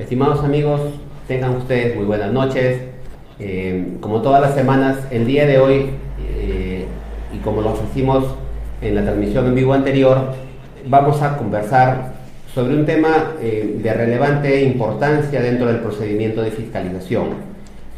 Estimados amigos, tengan ustedes muy buenas noches. Como todas las semanas, el día de hoy, y como lo ofrecimos en la transmisión en vivo anterior, vamos a conversar sobre un tema de relevante importancia dentro del procedimiento de fiscalización,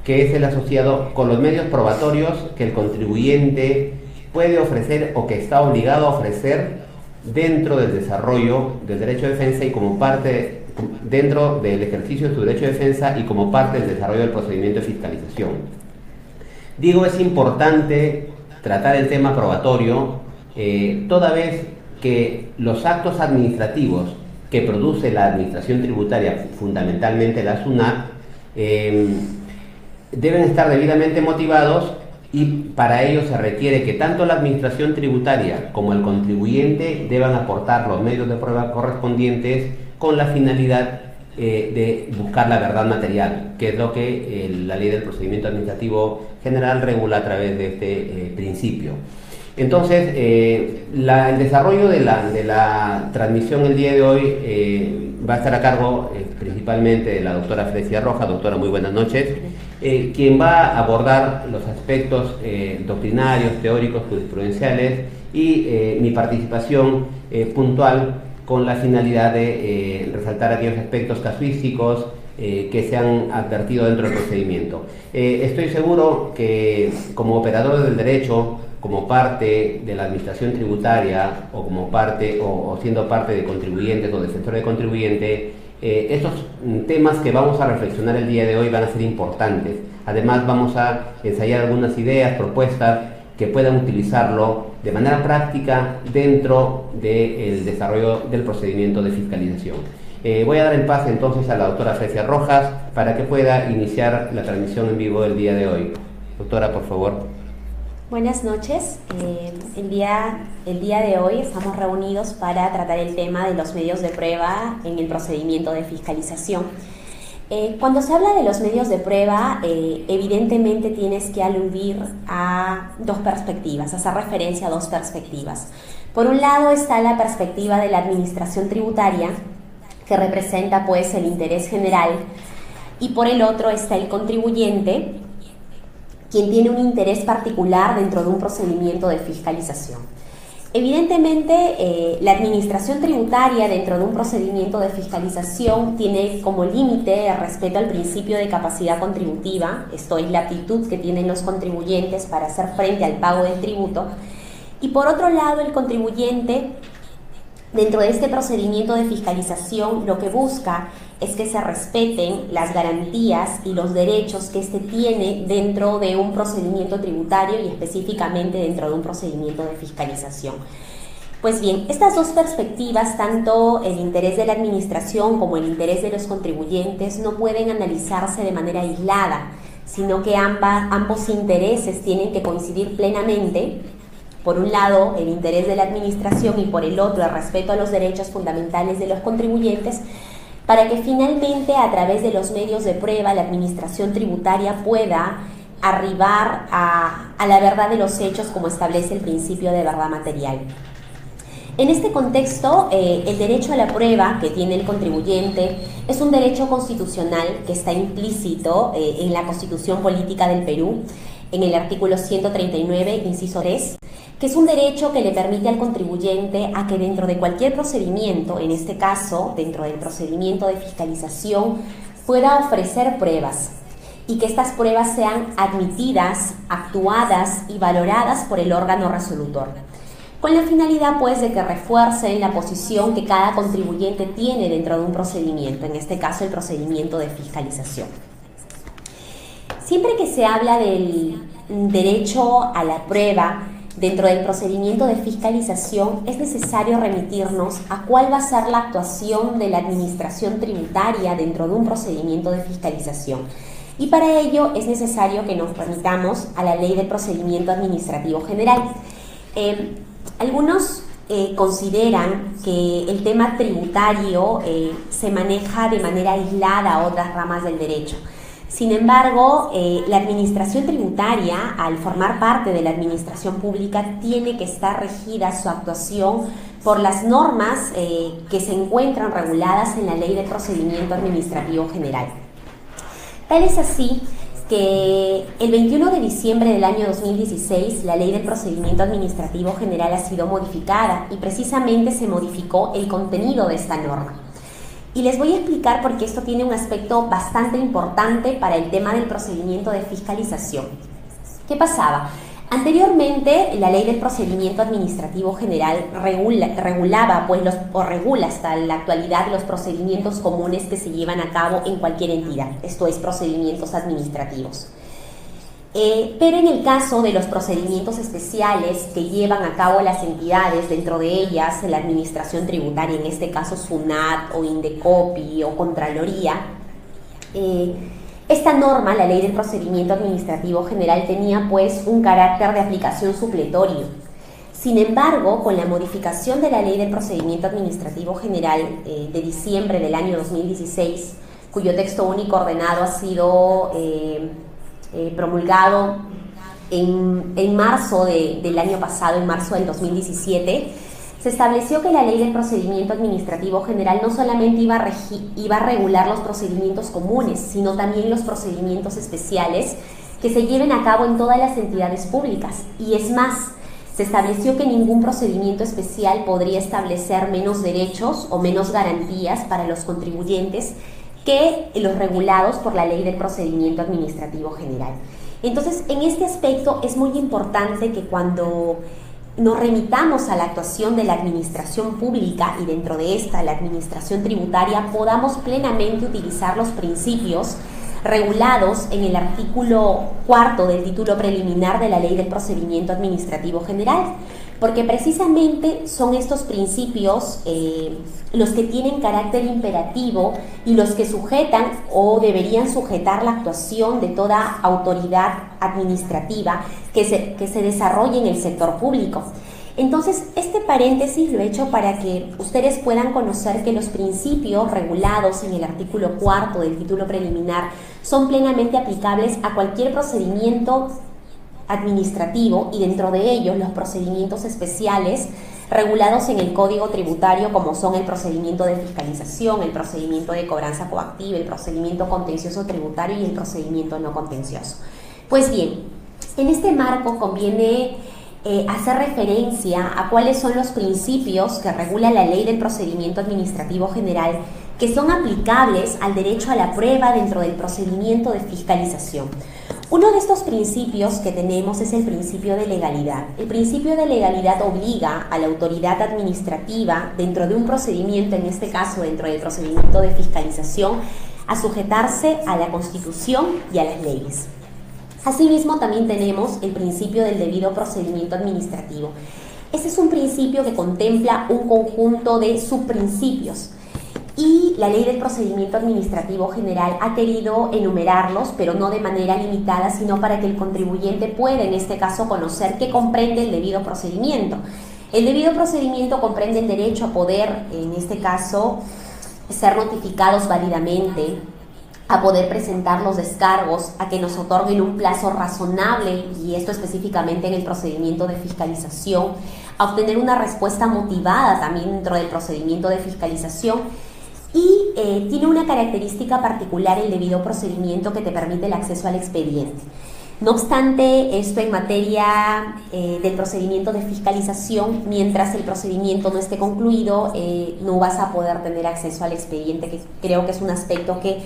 que es el asociado con los medios probatorios que el contribuyente puede ofrecer o que está obligado a ofrecer dentro del desarrollo del derecho de defensa y como parte dentro del ejercicio de su derecho de defensa y como parte del desarrollo del procedimiento de fiscalización. Digo, es importante tratar el tema probatorio toda vez que los actos administrativos que produce la administración tributaria, fundamentalmente la SUNAT, deben estar debidamente motivados, y para ello se requiere que tanto la administración tributaria como el contribuyente deban aportar los medios de prueba correspondientes con la finalidad de buscar la verdad material, que es lo que la ley del procedimiento administrativo general regula a través de este principio. Entonces, el desarrollo de la transmisión el día de hoy va a estar a cargo principalmente de la doctora Frecia Rojas. Doctora, muy buenas noches, quien va a abordar los aspectos doctrinarios, teóricos, jurisprudenciales y mi participación puntual con la finalidad de resaltar aquellos aspectos casuísticos que se han advertido dentro del procedimiento. Estoy seguro que como operadores del derecho, como parte de la administración tributaria o como parte o siendo parte de contribuyentes o defensores de contribuyente, estos temas que vamos a reflexionar el día de hoy van a ser importantes. Además, vamos a ensayar algunas ideas, propuestas que puedan utilizarlo de manera práctica dentro del desarrollo del procedimiento de fiscalización. Voy a dar el pase entonces a la doctora Frecia Rojas para que pueda iniciar la transmisión en vivo del día de hoy. Doctora, por favor. Buenas noches. El día de hoy estamos reunidos para tratar el tema de los medios de prueba en el procedimiento de fiscalización. Cuando se habla de los medios de prueba, evidentemente tienes que aludir a dos perspectivas, hacer referencia a dos perspectivas. Por un lado está la perspectiva de la administración tributaria, que representa pues el interés general, y por el otro está el contribuyente, quien tiene un interés particular dentro de un procedimiento de fiscalización. Evidentemente, la administración tributaria dentro de un procedimiento de fiscalización tiene como límite el respeto al principio de capacidad contributiva, esto es la aptitud que tienen los contribuyentes para hacer frente al pago del tributo, y por otro lado el contribuyente dentro de este procedimiento de fiscalización lo que busca es que se respeten las garantías y los derechos que éste tiene dentro de un procedimiento tributario y específicamente dentro de un procedimiento de fiscalización. Pues bien, estas dos perspectivas, tanto el interés de la administración como el interés de los contribuyentes, no pueden analizarse de manera aislada, sino que ambos intereses tienen que coincidir plenamente. Por un lado, el interés de la administración y por el otro, el respeto a los derechos fundamentales de los contribuyentes, para que finalmente a través de los medios de prueba la administración tributaria pueda arribar a la verdad de los hechos como establece el principio de verdad material. En este contexto, el derecho a la prueba que tiene el contribuyente es un derecho constitucional que está implícito en la Constitución Política del Perú, en el artículo 139, inciso 3, que es un derecho que le permite al contribuyente a que dentro de cualquier procedimiento, en este caso, dentro del procedimiento de fiscalización, pueda ofrecer pruebas y que estas pruebas sean admitidas, actuadas y valoradas por el órgano resolutor, con la finalidad pues de que refuercen la posición que cada contribuyente tiene dentro de un procedimiento, en este caso el procedimiento de fiscalización. Siempre que se habla del derecho a la prueba dentro del procedimiento de fiscalización, es necesario remitirnos a cuál va a ser la actuación de la administración tributaria dentro de un procedimiento de fiscalización. Y para ello es necesario que nos remitamos a la Ley del Procedimiento Administrativo General. Algunos consideran que el tema tributario se maneja de manera aislada a otras ramas del derecho. Sin embargo, la administración tributaria, al formar parte de la administración pública, tiene que estar regida su actuación por las normas que se encuentran reguladas en la Ley de Procedimiento Administrativo General. Tal es así que el 21 de diciembre del año 2016 la Ley del Procedimiento Administrativo General ha sido modificada y precisamente se modificó el contenido de esta norma. Y les voy a explicar por qué esto tiene un aspecto bastante importante para el tema del procedimiento de fiscalización. ¿Qué pasaba? Anteriormente, la Ley del Procedimiento Administrativo General regulaba, regula hasta la actualidad los procedimientos comunes que se llevan a cabo en cualquier entidad, esto es, procedimientos administrativos. Pero en el caso de los procedimientos especiales que llevan a cabo las entidades, dentro de ellas la Administración Tributaria, en este caso SUNAT o Indecopi o Contraloría, esta norma, la Ley del Procedimiento Administrativo General, tenía pues un carácter de aplicación supletorio. Sin embargo, con la modificación de la Ley del Procedimiento Administrativo General de diciembre del año 2016, cuyo texto único ordenado ha sido promulgado en marzo del año pasado, en marzo del 2017, se estableció que la Ley del Procedimiento Administrativo General no solamente iba a regular los procedimientos comunes, sino también los procedimientos especiales que se lleven a cabo en todas las entidades públicas. Y es más, se estableció que ningún procedimiento especial podría establecer menos derechos o menos garantías para los contribuyentes que los regulados por la Ley del Procedimiento Administrativo General. Entonces, en este aspecto es muy importante que cuando nos remitamos a la actuación de la administración pública y dentro de esta la administración tributaria, podamos plenamente utilizar los principios regulados en el artículo 4 del título preliminar de la Ley del Procedimiento Administrativo General, porque precisamente son estos principios los que tienen carácter imperativo y los que sujetan o deberían sujetar la actuación de toda autoridad administrativa que se desarrolle en el sector público. Entonces, este paréntesis lo he hecho para que ustedes puedan conocer que los principios regulados en el artículo 4 del título preliminar son plenamente aplicables a cualquier procedimiento administrativo y dentro de ellos los procedimientos especiales regulados en el Código Tributario, como son el procedimiento de fiscalización, el procedimiento de cobranza coactiva, el procedimiento contencioso tributario y el procedimiento no contencioso. Pues bien, en este marco conviene hacer referencia a cuáles son los principios que regula la Ley del Procedimiento Administrativo General que son aplicables al derecho a la prueba dentro del procedimiento de fiscalización. Uno de estos principios que tenemos es el principio de legalidad. El principio de legalidad obliga a la autoridad administrativa dentro de un procedimiento, en este caso dentro del procedimiento de fiscalización, a sujetarse a la Constitución y a las leyes. Asimismo, también tenemos el principio del debido procedimiento administrativo. Este es un principio que contempla un conjunto de subprincipios y la Ley del Procedimiento Administrativo General ha querido enumerarlos, pero no de manera limitada, sino para que el contribuyente pueda, en este caso, conocer qué comprende el debido procedimiento. El debido procedimiento comprende el derecho a poder, en este caso, ser notificados válidamente, a poder presentar los descargos, a que nos otorguen un plazo razonable, y esto específicamente en el procedimiento de fiscalización, a obtener una respuesta motivada también dentro del procedimiento de fiscalización, y tiene una característica particular el debido procedimiento que te permite el acceso al expediente. No obstante, esto en materia del procedimiento de fiscalización, mientras el procedimiento no esté concluido, no vas a poder tener acceso al expediente, que creo que es un aspecto que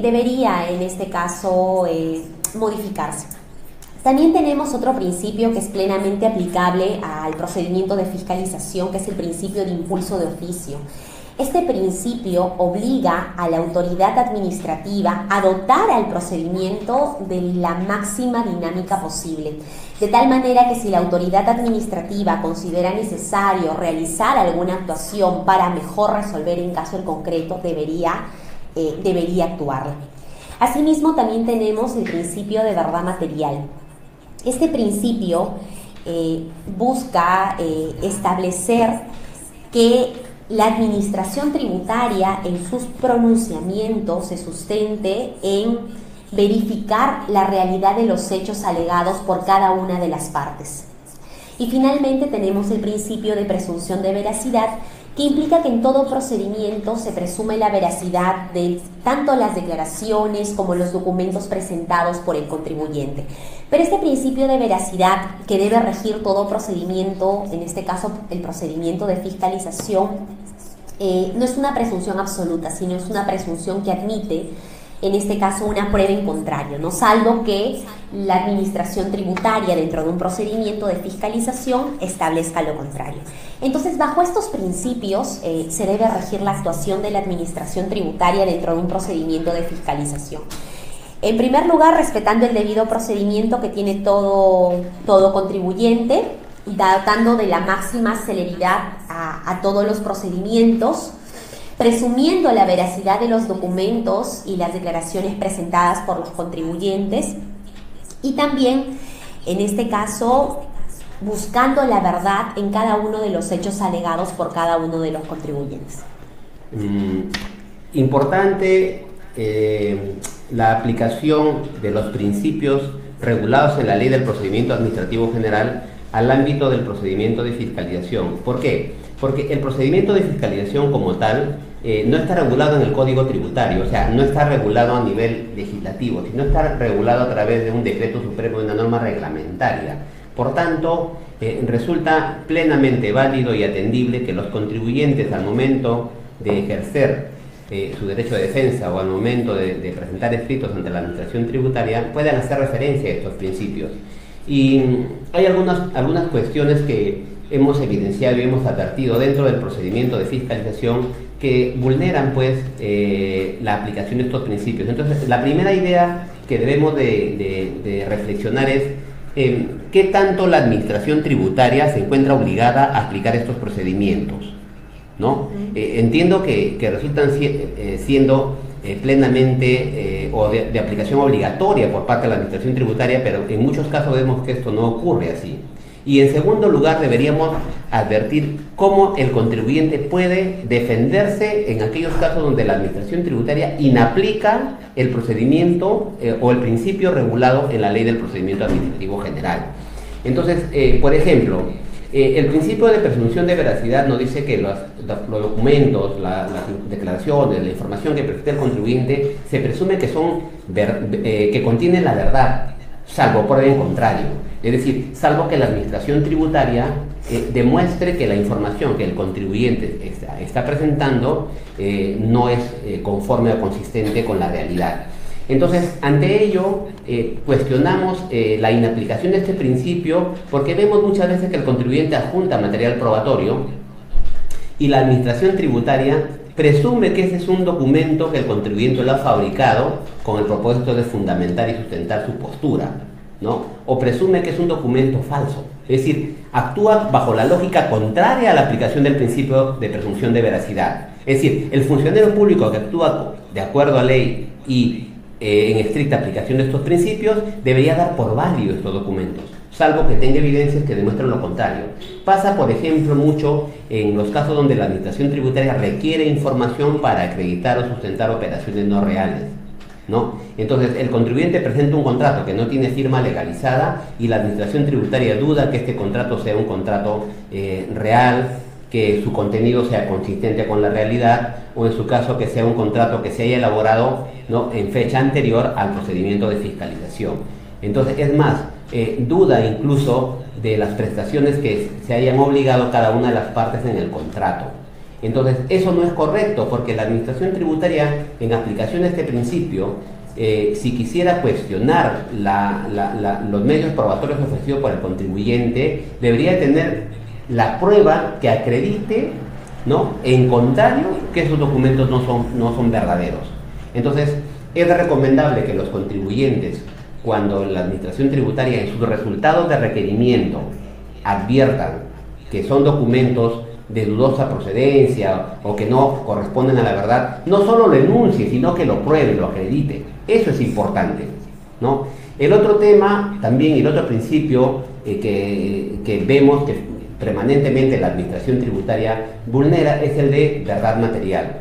debería en este caso modificarse. También tenemos otro principio que es plenamente aplicable al procedimiento de fiscalización, que es el principio de impulso de oficio. Este principio obliga a la autoridad administrativa a dotar al procedimiento de la máxima dinámica posible, de tal manera que si la autoridad administrativa considera necesario realizar alguna actuación para mejor resolver en caso en concreto, debería actuarla. Asimismo, también tenemos el principio de verdad material. Este principio busca establecer que la administración tributaria en sus pronunciamientos se sustente en verificar la realidad de los hechos alegados por cada una de las partes. Y finalmente tenemos el principio de presunción de veracidad, que implica que en todo procedimiento se presume la veracidad de tanto las declaraciones como los documentos presentados por el contribuyente. Pero este principio de veracidad que debe regir todo procedimiento, en este caso el procedimiento de fiscalización, no es una presunción absoluta, sino es una presunción que admite, en este caso, una prueba en contrario, ¿no? Salvo que la administración tributaria dentro de un procedimiento de fiscalización establezca lo contrario. Entonces, bajo estos principios se debe regir la actuación de la administración tributaria dentro de un procedimiento de fiscalización. En primer lugar, respetando el debido procedimiento que tiene todo contribuyente, dotando de la máxima celeridad a todos los procedimientos, presumiendo la veracidad de los documentos y las declaraciones presentadas por los contribuyentes, y también, en este caso, buscando la verdad en cada uno de los hechos alegados por cada uno de los contribuyentes. Importante la aplicación de los principios regulados en la Ley del Procedimiento Administrativo General al ámbito del procedimiento de fiscalización. ¿Por qué? Porque el procedimiento de fiscalización como tal no está regulado en el Código Tributario, o sea, no está regulado a nivel legislativo, sino está regulado a través de un decreto supremo, de una norma reglamentaria. Por tanto, resulta plenamente válido y atendible que los contribuyentes, al momento de ejercer su derecho de defensa o al momento de presentar escritos ante la administración tributaria, puedan hacer referencia a estos principios. Y hay algunas cuestiones que hemos evidenciado y hemos advertido dentro del procedimiento de fiscalización que vulneran pues la aplicación de estos principios. Entonces, la primera idea que debemos de reflexionar es qué tanto la administración tributaria se encuentra obligada a aplicar estos procedimientos, ¿no? Entiendo que resultan siendo plenamente o de aplicación obligatoria por parte de la administración tributaria, pero en muchos casos vemos que esto no ocurre así. Y en segundo lugar, deberíamos advertir cómo el contribuyente puede defenderse en aquellos casos donde la administración tributaria inaplica el procedimiento o el principio regulado en la Ley del Procedimiento Administrativo General. Entonces, por ejemplo, el principio de presunción de veracidad nos dice que los documentos, las declaraciones, la información que presenta el contribuyente se presume que que contienen la verdad, salvo prueba en contrario. Es decir, salvo que la administración tributaria demuestre que la información que el contribuyente está presentando no es conforme o consistente con la realidad. Entonces, ante ello, cuestionamos la inaplicación de este principio porque vemos muchas veces que el contribuyente adjunta material probatorio y la administración tributaria presume que ese es un documento que el contribuyente lo ha fabricado con el propósito de fundamentar y sustentar su postura, ¿no? O presume que es un documento falso, es decir, actúa bajo la lógica contraria a la aplicación del principio de presunción de veracidad. Es decir, el funcionario público que actúa de acuerdo a ley y en estricta aplicación de estos principios debería dar por válido estos documentos, salvo que tenga evidencias que demuestren lo contrario. Pasa, por ejemplo, mucho en los casos donde la administración tributaria requiere información para acreditar o sustentar operaciones no reales, ¿no? Entonces, el contribuyente presenta un contrato que no tiene firma legalizada y la administración tributaria duda que este contrato sea un contrato real, que su contenido sea consistente con la realidad, o en su caso que sea un contrato que se haya elaborado, ¿no?, en fecha anterior al procedimiento de fiscalización. Entonces, es más, duda incluso de las prestaciones que se hayan obligado cada una de las partes en el contrato. Entonces, eso no es correcto, porque la administración tributaria, en aplicación de este principio, si quisiera cuestionar los medios probatorios ofrecidos por el contribuyente, debería tener la prueba que acredite, ¿no?, en contrario, que esos documentos no son verdaderos. Entonces, es recomendable que los contribuyentes, cuando la administración tributaria en sus resultados de requerimiento adviertan que son documentos de dudosa procedencia o que no corresponden a la verdad, no solo lo enuncie, sino que lo pruebe, lo acredite. Eso es importante, ¿no? El otro tema también, el otro principio que vemos que permanentemente la administración tributaria vulnera es el de verdad material.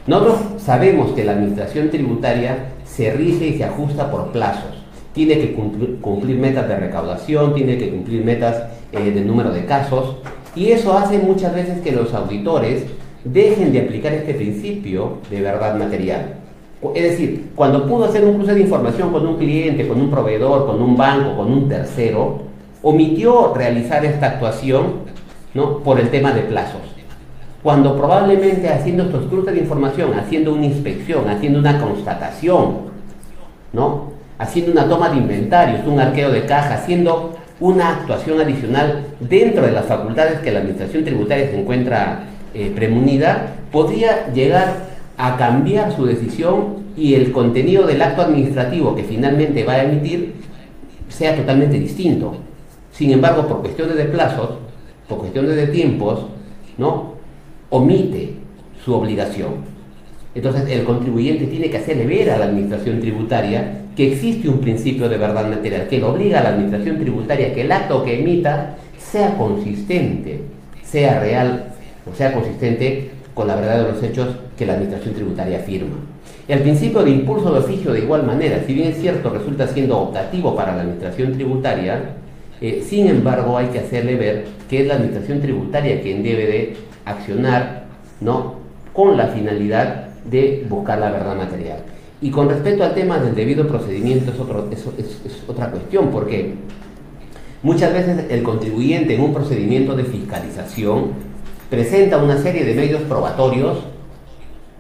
Nosotros sabemos que la administración tributaria se rige y se ajusta por plazos. Tiene que cumplir metas de recaudación, tiene que cumplir metas del número de casos, y eso hace muchas veces que los auditores dejen de aplicar este principio de verdad material. Es decir, cuando pudo hacer un cruce de información con un cliente, con un proveedor, con un banco, con un tercero, omitió realizar esta actuación, ¿no?, por el tema de plazos. Cuando probablemente haciendo estos cruces de información, haciendo una inspección, haciendo una constatación, ¿no?, haciendo una toma de inventarios, un arqueo de caja, haciendo una actuación adicional dentro de las facultades que la Administración Tributaria se encuentra premunida, podría llegar a cambiar su decisión y el contenido del acto administrativo que finalmente va a emitir sea totalmente distinto. Sin embargo, por cuestiones de plazos, por cuestiones de tiempos, ¿no?, omite su obligación. Entonces, el contribuyente tiene que hacerle ver a la Administración Tributaria que existe un principio de verdad material, que le obliga a la Administración Tributaria que el acto que emita sea consistente, sea real, o sea consistente con la verdad de los hechos que la Administración Tributaria afirma. Y el principio de impulso de oficio, de igual manera, si bien es cierto, resulta siendo optativo para la Administración Tributaria, sin embargo, hay que hacerle ver que es la Administración Tributaria quien debe de accionar, ¿no?, con la finalidad de buscar la verdad material. Y con respecto al tema del debido procedimiento, es otra cuestión, porque muchas veces el contribuyente en un procedimiento de fiscalización presenta una serie de medios probatorios,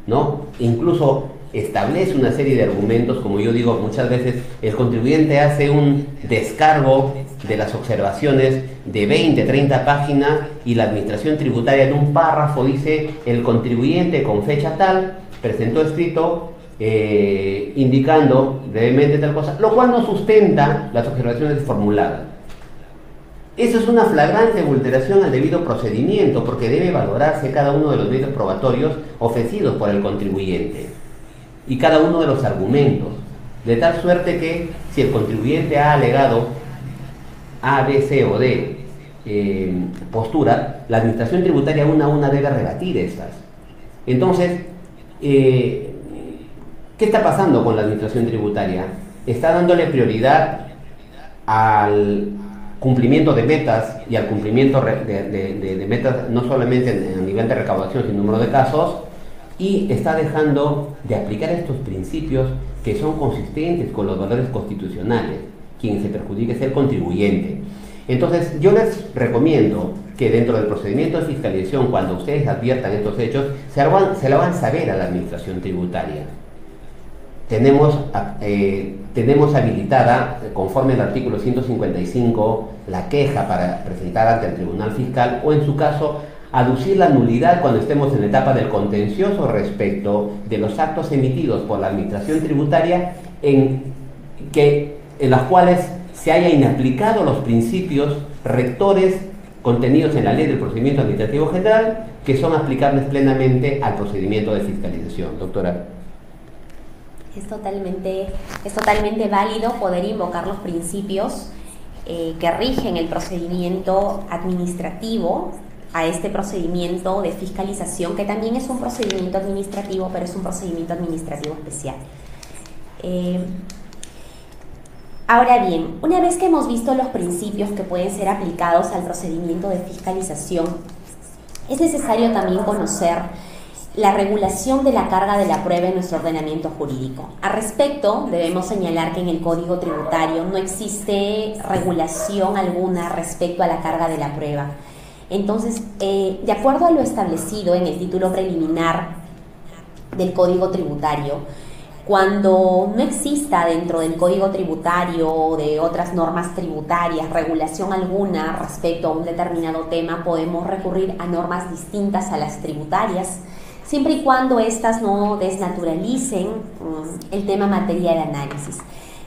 ¿no?, incluso establece una serie de argumentos. Como yo digo, muchas veces el contribuyente hace un descargo de las observaciones de 20, 30 páginas y la Administración Tributaria en un párrafo dice: el contribuyente con fecha tal presentó escrito indicando brevemente tal cosa, lo cual no sustenta las observaciones formuladas. Eso es una flagrante vulneración al debido procedimiento, porque debe valorarse cada uno de los medios probatorios ofrecidos por el contribuyente y cada uno de los argumentos, de tal suerte que si el contribuyente ha alegado A, B, C o D postura, la Administración Tributaria una a una debe rebatir estas. Entonces, ¿qué está pasando con la Administración Tributaria? Está dándole prioridad al cumplimiento de metas y al cumplimiento de metas no solamente a nivel de recaudación, sino número de casos, y está dejando de aplicar estos principios que son consistentes con los valores constitucionales. Quien se perjudica es el contribuyente. Entonces, yo les recomiendo que dentro del procedimiento de fiscalización, cuando ustedes adviertan estos hechos, se lo hagan saber a la Administración Tributaria. Tenemos habilitada, conforme al artículo 155, la queja para presentar ante el Tribunal Fiscal, o en su caso, aducir la nulidad cuando estemos en la etapa del contencioso respecto de los actos emitidos por la Administración Tributaria en las cuales se haya inaplicado los principios rectores contenidos en la Ley del Procedimiento Administrativo General, que son aplicables plenamente al procedimiento de fiscalización. Doctora. Es totalmente válido poder invocar los principios que rigen el procedimiento administrativo a este procedimiento de fiscalización, que también es un procedimiento administrativo, pero es un procedimiento administrativo especial. Ahora bien, una vez que hemos visto los principios que pueden ser aplicados al procedimiento de fiscalización, es necesario también conocer la regulación de la carga de la prueba en nuestro ordenamiento jurídico. Al respecto, debemos señalar que en el Código Tributario no existe regulación alguna respecto a la carga de la prueba. Entonces, de acuerdo a lo establecido en el título preliminar del Código Tributario, cuando no exista dentro del Código Tributario o de otras normas tributarias regulación alguna respecto a un determinado tema, podemos recurrir a normas distintas a las tributarias, siempre y cuando éstas no desnaturalicen el tema materia de análisis.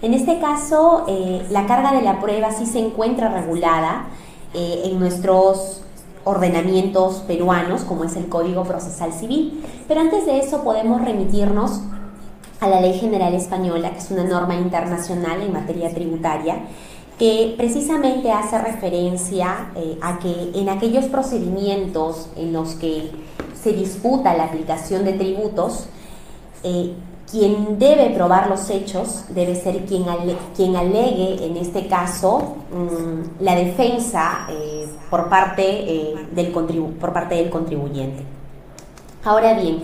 En este caso, la carga de la prueba sí se encuentra regulada en nuestros ordenamientos peruanos, como es el Código Procesal Civil, pero antes de eso podemos remitirnos a la Ley General Española, que es una norma internacional en materia tributaria, que precisamente hace referencia a que en aquellos procedimientos en los que se disputa la aplicación de tributos, quien debe probar los hechos debe ser quien alegue, en este caso, la defensa por parte del contribuyente. Ahora bien,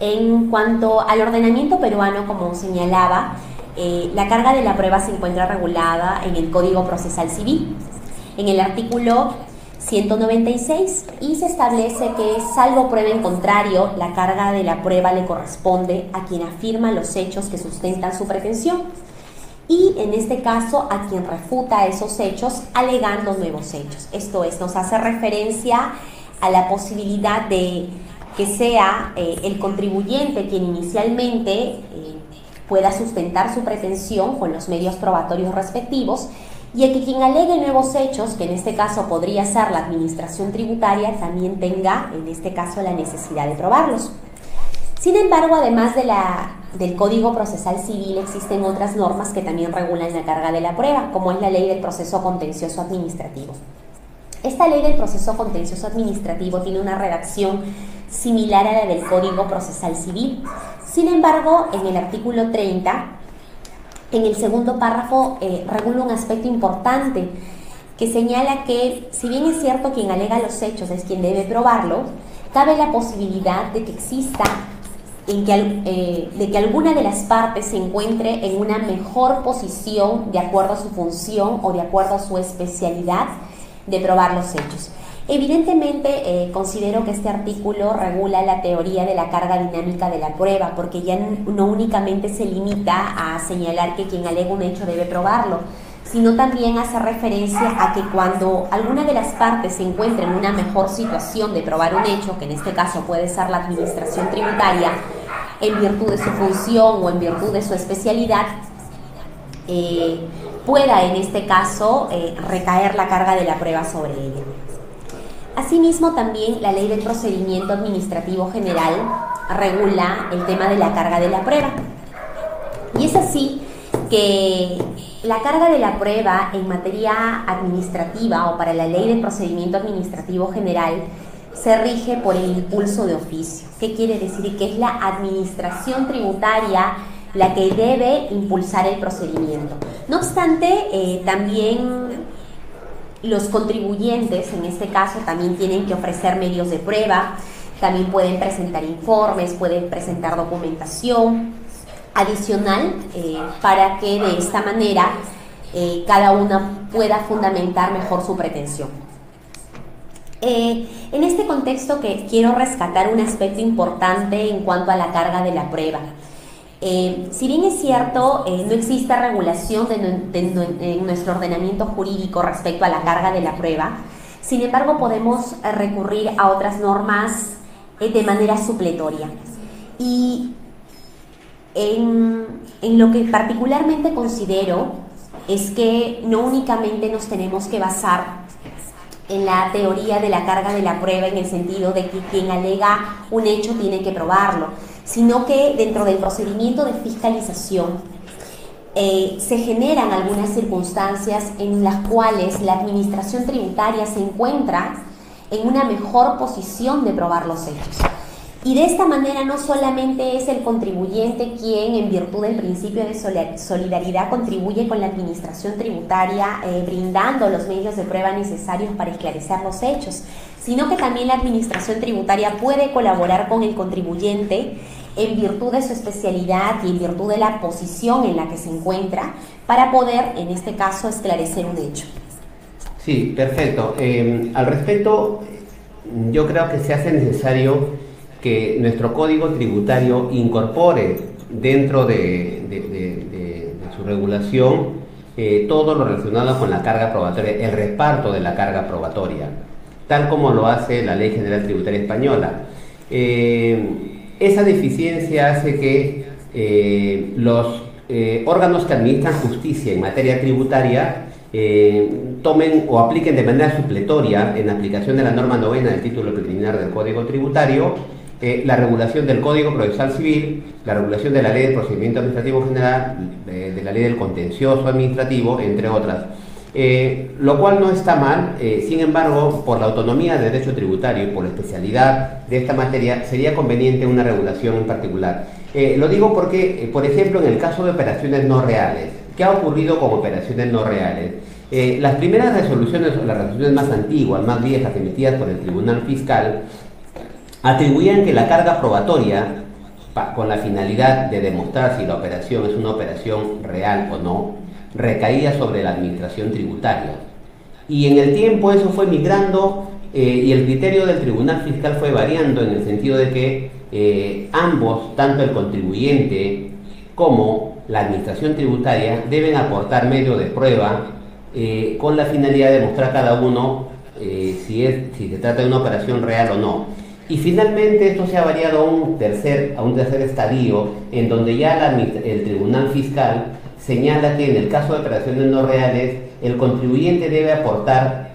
en cuanto al ordenamiento peruano, como señalaba, la carga de la prueba se encuentra regulada en el Código Procesal Civil, en el artículo 196, y se establece que, salvo prueba en contrario, la carga de la prueba le corresponde a quien afirma los hechos que sustentan su pretensión y, en este caso, a quien refuta esos hechos alegando nuevos hechos. Esto es, nos hace referencia a la posibilidad de que sea el contribuyente quien inicialmente pueda sustentar su pretensión con los medios probatorios respectivos, y el que quien alegue nuevos hechos, que en este caso podría ser la administración tributaria, también tenga, en este caso, la necesidad de probarlos. Sin embargo, además del Código Procesal Civil, existen otras normas que también regulan la carga de la prueba, como es la Ley del Proceso Contencioso Administrativo. Esta Ley del Proceso Contencioso Administrativo tiene una redacción similar a la del Código Procesal Civil. Sin embargo, en el artículo 30, en el segundo párrafo, regula un aspecto importante que señala que, si bien es cierto quien alega los hechos es quien debe probarlo, cabe la posibilidad de que exista, de que alguna de las partes se encuentre en una mejor posición de acuerdo a su función o de acuerdo a su especialidad de probar los hechos. Evidentemente, considero que este artículo regula la teoría de la carga dinámica de la prueba, porque ya no únicamente se limita a señalar que quien alega un hecho debe probarlo, sino también hace referencia a que cuando alguna de las partes se encuentra en una mejor situación de probar un hecho, que en este caso puede ser la administración tributaria, en virtud de su función o en virtud de su especialidad, pueda en este caso recaer la carga de la prueba sobre ella. Asimismo, también la Ley del Procedimiento Administrativo General regula el tema de la carga de la prueba. Y es así que la carga de la prueba en materia administrativa o para la Ley del Procedimiento Administrativo General se rige por el impulso de oficio. ¿Qué quiere decir? Que es la administración tributaria la que debe impulsar el procedimiento. No obstante, también los contribuyentes, en este caso, también tienen que ofrecer medios de prueba, también pueden presentar informes, pueden presentar documentación adicional para que de esta manera cada una pueda fundamentar mejor su pretensión. En este contexto que quiero rescatar un aspecto importante en cuanto a la carga de la prueba. Si bien es cierto, no existe regulación en nuestro ordenamiento jurídico respecto a la carga de la prueba, sin embargo podemos recurrir a otras normas de manera supletoria. Y en lo que particularmente considero es que no únicamente nos tenemos que basar en la teoría de la carga de la prueba en el sentido de que quien alega un hecho tiene que probarlo, sino que dentro del procedimiento de fiscalización se generan algunas circunstancias en las cuales la administración tributaria se encuentra en una mejor posición de probar los hechos. Y de esta manera no solamente es el contribuyente quien, en virtud del principio de solidaridad, contribuye con la administración tributaria brindando los medios de prueba necesarios para esclarecer los hechos, sino que también la administración tributaria puede colaborar con el contribuyente en virtud de su especialidad y en virtud de la posición en la que se encuentra para poder, en este caso, esclarecer un hecho. Sí, perfecto. Al respecto, yo creo que se hace necesario que nuestro Código Tributario incorpore dentro de su regulación todo lo relacionado con la carga probatoria, el reparto de la carga probatoria, tal como lo hace la Ley General Tributaria Española. Esa deficiencia hace que los órganos que administran justicia en materia tributaria tomen o apliquen de manera supletoria, en aplicación de la norma 9 del título preliminar del Código Tributario, la regulación del Código Procesal Civil, la regulación de la Ley del Procedimiento Administrativo General, de la Ley del Contencioso Administrativo, entre otras. Lo cual no está mal. Sin embargo, por la autonomía del derecho tributario y por la especialidad de esta materia, sería conveniente una regulación en particular. Lo digo porque, por ejemplo, en el caso de operaciones no reales, ¿qué ha ocurrido con operaciones no reales? Las primeras resoluciones, o las resoluciones más antiguas, más viejas, emitidas por el Tribunal Fiscal, atribuían que la carga probatoria, con la finalidad de demostrar si la operación es una operación real o no, recaía sobre la administración tributaria. Y en el tiempo eso fue migrando y el criterio del Tribunal Fiscal fue variando en el sentido de que ambos, tanto el contribuyente como la administración tributaria, deben aportar medio de prueba con la finalidad de demostrar cada uno si se trata de una operación real o no. Y finalmente esto se ha variado a un tercer estadio, en donde ya el Tribunal Fiscal señala que en el caso de operaciones no reales, el contribuyente debe aportar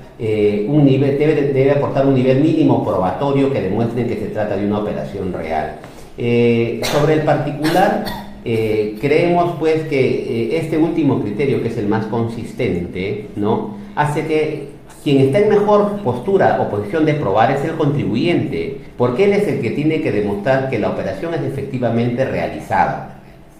un nivel mínimo probatorio que demuestre que se trata de una operación real. Sobre el particular, creemos pues que este último criterio, que es el más consistente, ¿no?, hace que quien está en mejor postura o posición de probar es el contribuyente, porque él es el que tiene que demostrar que la operación es efectivamente realizada.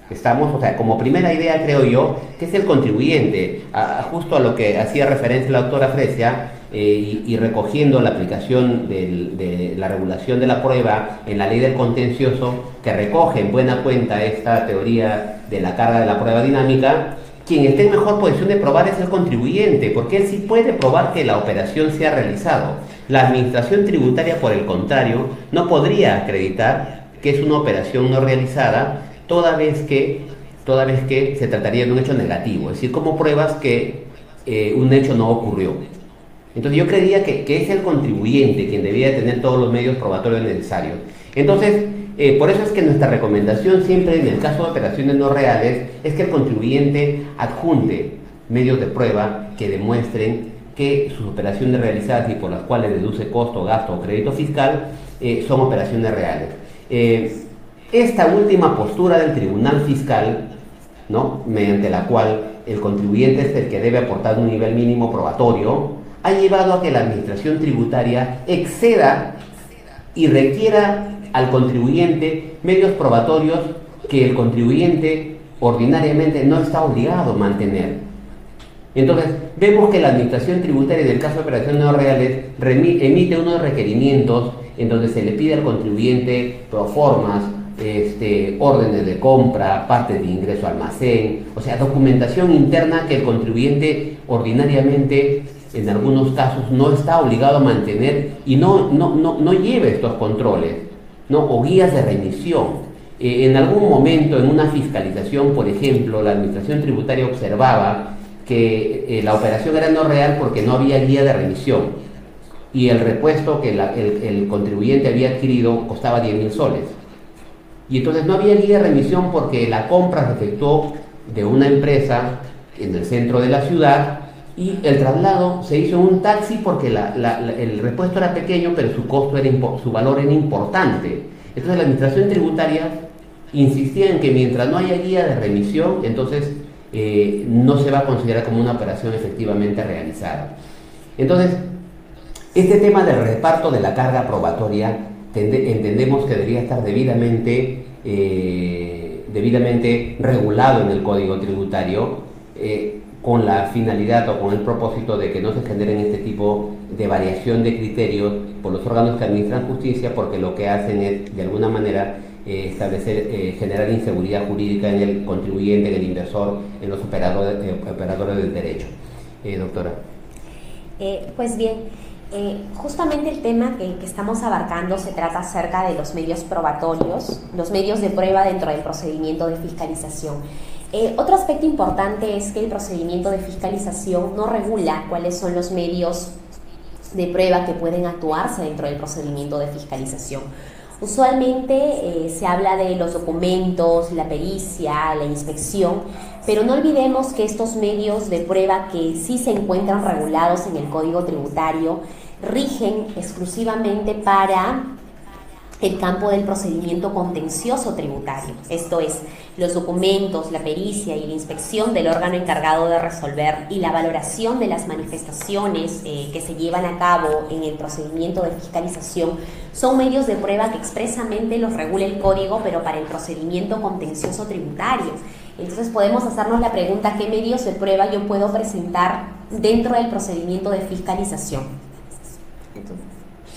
O sea, como primera idea creo yo que es el contribuyente, justo a lo que hacía referencia la doctora Fresia, y recogiendo la aplicación de la regulación de la prueba en la ley del contencioso, que recoge en buena cuenta esta teoría de la carga de la prueba dinámica. Quien esté en mejor posición de probar es el contribuyente, porque él sí puede probar que la operación se ha realizado. La administración tributaria, por el contrario, no podría acreditar que es una operación no realizada, toda vez que se trataría de un hecho negativo, es decir, como pruebas que un hecho no ocurrió. Entonces yo creería que es el contribuyente quien debía tener todos los medios probatorios necesarios. Entonces, por eso es que nuestra recomendación siempre en el caso de operaciones no reales es que el contribuyente adjunte medios de prueba que demuestren que sus operaciones realizadas y por las cuales deduce costo, gasto o crédito fiscal son operaciones reales. Esta última postura del Tribunal Fiscal, ¿no?, mediante la cual el contribuyente es el que debe aportar un nivel mínimo probatorio, ha llevado a que la administración tributaria exceda y requiera al contribuyente medios probatorios que el contribuyente ordinariamente no está obligado a mantener. Entonces, vemos que la administración tributaria, en el caso de operaciones no reales, emite unos requerimientos en donde se le pide al contribuyente proformas, órdenes de compra, partes de ingreso a almacén, o sea, documentación interna que el contribuyente ordinariamente, en algunos casos, no está obligado a mantener y no lleva estos controles, ¿no?, o guías de remisión. En algún momento, en una fiscalización, por ejemplo, la administración tributaria observaba que la operación era no real porque no había guía de remisión y el repuesto que el contribuyente había adquirido costaba 10.000 soles. Y entonces no había guía de remisión porque la compra se efectuó de una empresa en el centro de la ciudad y el traslado se hizo en un taxi porque el repuesto era pequeño, pero su valor era importante. Entonces la administración tributaria insistía en que mientras no haya guía de remisión, entonces no se va a considerar como una operación efectivamente realizada. Entonces, este tema del reparto de la carga probatoria entendemos que debería estar debidamente regulado en el Código Tributario, con la finalidad o con el propósito de que no se generen este tipo de variación de criterios por los órganos que administran justicia, porque lo que hacen es, de alguna manera, generar inseguridad jurídica en el contribuyente, en el inversor, en los operadores del derecho. Doctora. Pues bien, justamente el tema que estamos abarcando se trata acerca de los medios probatorios, los medios de prueba dentro del procedimiento de fiscalización. Otro aspecto importante es que el procedimiento de fiscalización no regula cuáles son los medios de prueba que pueden actuarse dentro del procedimiento de fiscalización. Usualmente se habla de los documentos, la pericia, la inspección, pero no olvidemos que estos medios de prueba que sí se encuentran regulados en el Código Tributario rigen exclusivamente para el campo del procedimiento contencioso tributario, esto es, los documentos, la pericia y la inspección del órgano encargado de resolver y la valoración de las manifestaciones que se llevan a cabo en el procedimiento de fiscalización son medios de prueba que expresamente los regula el Código, pero para el procedimiento contencioso tributario. Entonces podemos hacernos la pregunta, ¿qué medios de prueba yo puedo presentar dentro del procedimiento de fiscalización?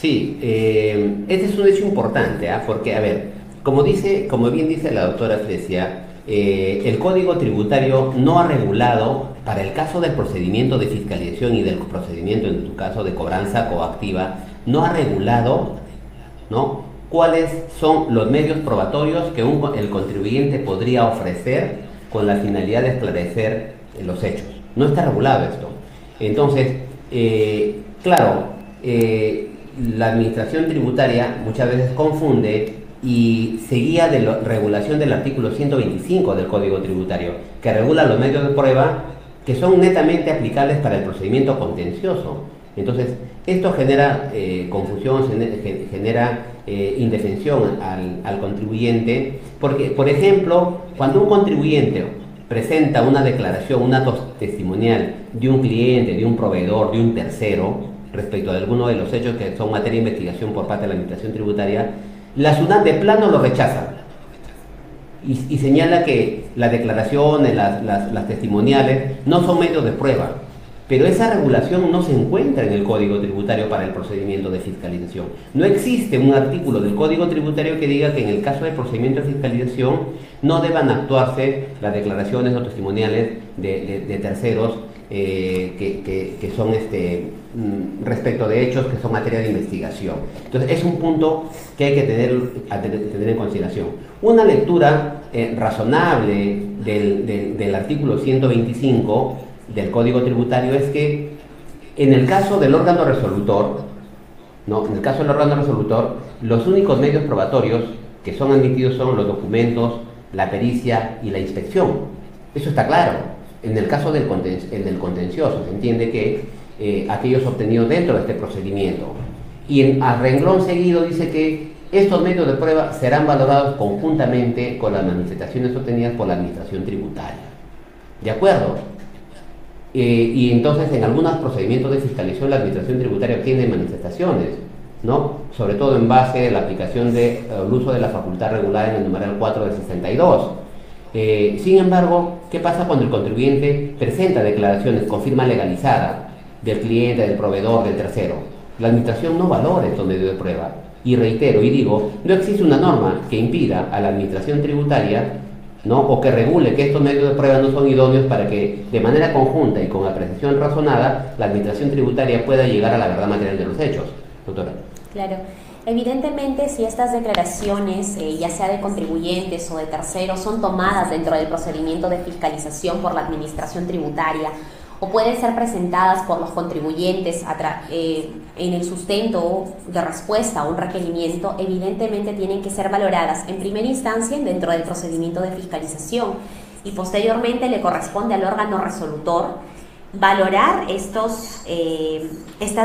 Sí, este es un hecho importante, porque, a ver, como bien dice la doctora Fresia, el Código Tributario no ha regulado, para el caso del procedimiento de fiscalización y del procedimiento, en tu caso, de cobranza coactiva, no ha regulado, ¿no?, cuáles son los medios probatorios que el contribuyente podría ofrecer con la finalidad de esclarecer los hechos. No está regulado esto. Entonces, claro, la administración tributaria muchas veces confunde y se guía de la regulación del artículo 125 del Código Tributario, que regula los medios de prueba que son netamente aplicables para el procedimiento contencioso. Entonces, esto genera confusión, genera indefensión al contribuyente, porque, por ejemplo, cuando un contribuyente presenta una declaración, un acto testimonial de un cliente, de un proveedor, de un tercero, respecto de alguno de los hechos que son materia de investigación por parte de la Administración Tributaria, la SUNAT de plano lo rechaza y señala que las declaraciones, las testimoniales no son medios de prueba, pero esa regulación no se encuentra en el Código Tributario para el procedimiento de fiscalización. No existe un artículo del Código Tributario que diga que en el caso del procedimiento de fiscalización no deban actuarse las declaraciones o testimoniales de terceros que son respecto de hechos que son materia de investigación. Entonces es un punto que hay que tener en consideración. Una lectura razonable del artículo 125 del Código Tributario es que en el caso del órgano resolutor, ¿no?, en el caso del órgano resolutor, los únicos medios probatorios que son admitidos son los documentos, la pericia y la inspección. Eso está claro. En el caso del contencioso, se entiende que aquellos obtenidos dentro de este procedimiento. Y al renglón seguido dice que estos medios de prueba serán valorados conjuntamente con las manifestaciones obtenidas por la Administración Tributaria. ¿De acuerdo? Y entonces en algunos procedimientos de fiscalización la Administración Tributaria obtiene manifestaciones, ¿no?, sobre todo en base a la aplicación del uso de la facultad regulada en el numeral 4 del 62. Sin embargo, ¿qué pasa cuando el contribuyente presenta declaraciones con firma legalizada del cliente, del proveedor, del tercero? La administración no valora estos medios de prueba. Y reitero y digo, no existe una norma que impida a la administración tributaria, ¿no?, o que regule que estos medios de prueba no son idóneos para que de manera conjunta y con apreciación razonada la administración tributaria pueda llegar a la verdad material de los hechos. Doctora. Claro. Evidentemente, si estas declaraciones, ya sea de contribuyentes o de terceros, son tomadas dentro del procedimiento de fiscalización por la Administración Tributaria o pueden ser presentadas por los contribuyentes en el sustento de respuesta a un requerimiento, evidentemente tienen que ser valoradas en primera instancia dentro del procedimiento de fiscalización y posteriormente le corresponde al órgano resolutor valorar estas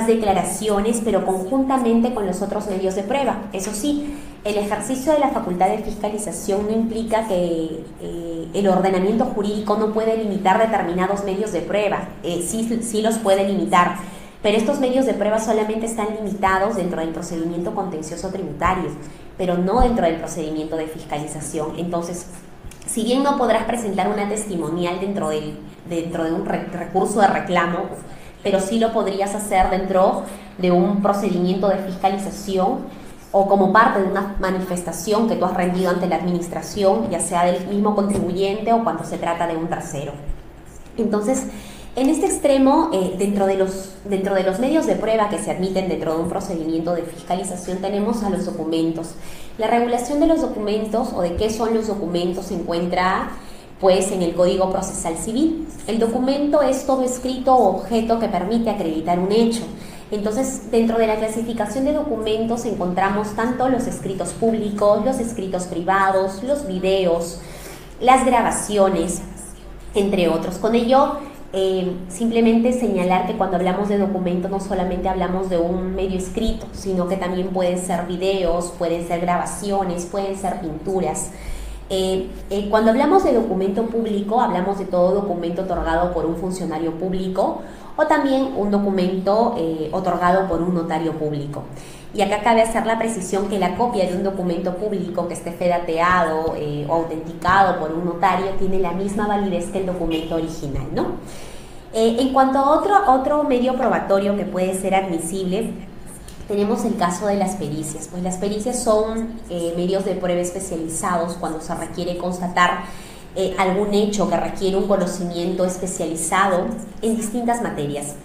declaraciones, pero conjuntamente con los otros medios de prueba. Eso sí, el ejercicio de la facultad de fiscalización no implica que el ordenamiento jurídico no puede limitar determinados medios de prueba. Sí los puede limitar, pero estos medios de prueba solamente están limitados dentro del procedimiento contencioso tributario, pero no dentro del procedimiento de fiscalización. Entonces, si bien no podrás presentar una testimonial dentro de un recurso de reclamo, pero sí lo podrías hacer dentro de un procedimiento de fiscalización o como parte de una manifestación que tú has rendido ante la administración, ya sea del mismo contribuyente o cuando se trata de un tercero. Entonces, en este extremo, dentro de los medios de prueba que se admiten dentro de un procedimiento de fiscalización, tenemos a los documentos. La regulación de los documentos o de qué son los documentos se encuentra pues en el Código Procesal Civil. El documento es todo escrito o objeto que permite acreditar un hecho. Entonces, dentro de la clasificación de documentos encontramos tanto los escritos públicos, los escritos privados, los videos, las grabaciones, entre otros. Con ello, simplemente señalar que cuando hablamos de documento no solamente hablamos de un medio escrito, sino que también pueden ser videos, pueden ser grabaciones, pueden ser pinturas. Cuando hablamos de documento público, hablamos de todo documento otorgado por un funcionario público o también un documento otorgado por un notario público. Y acá cabe hacer la precisión que la copia de un documento público que esté fedateado o autenticado por un notario tiene la misma validez que el documento original, ¿no? En cuanto a otro medio probatorio que puede ser admisible, tenemos el caso de las pericias. Pues las pericias son medios de prueba especializados cuando se requiere constatar algún hecho que requiere un conocimiento especializado en distintas materias.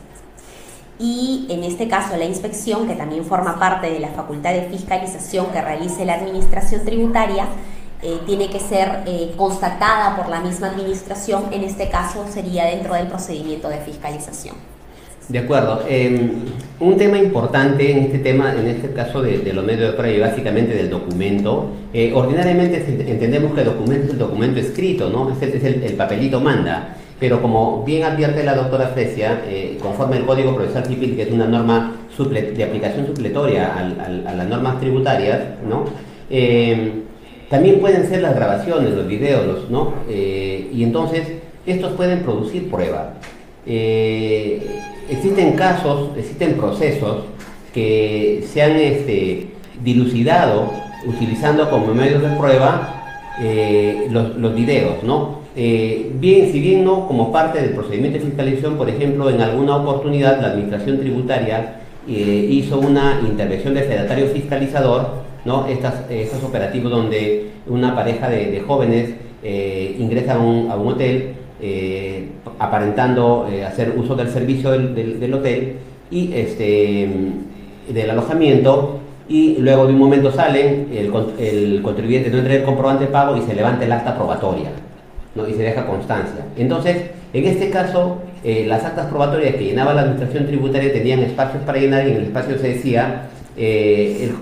Y en este caso la inspección, que también forma parte de la facultad de fiscalización que realice la administración tributaria, tiene que ser constatada por la misma administración. En este caso sería dentro del procedimiento de fiscalización. De acuerdo. Un tema importante en este caso de los medios de prueba y básicamente del documento, ordinariamente entendemos que el documento es el documento escrito, ¿no? Es el papelito manda. Pero como bien advierte la doctora Fresia, conforme el Código Procesal Civil, que es una norma de aplicación supletoria a las normas tributarias, ¿no? También pueden ser las grabaciones, los videos, ¿no? Y entonces estos pueden producir prueba. Existen casos, existen procesos que se han dilucidado utilizando como medios de prueba los videos, ¿no? Si bien no como parte del procedimiento de fiscalización, por ejemplo, en alguna oportunidad la administración tributaria hizo una intervención de fedatario fiscalizador, ¿no? Estos operativos donde una pareja de jóvenes ingresan a un hotel aparentando hacer uso del servicio del hotel y del alojamiento, y luego de un momento salen, el contribuyente no entrega el comprobante de pago y se levanta el acta probatoria, ¿no? Y se deja constancia. Entonces, en este caso, las actas probatorias que llenaba la administración tributaria tenían espacios para llenar, y en el espacio se decía el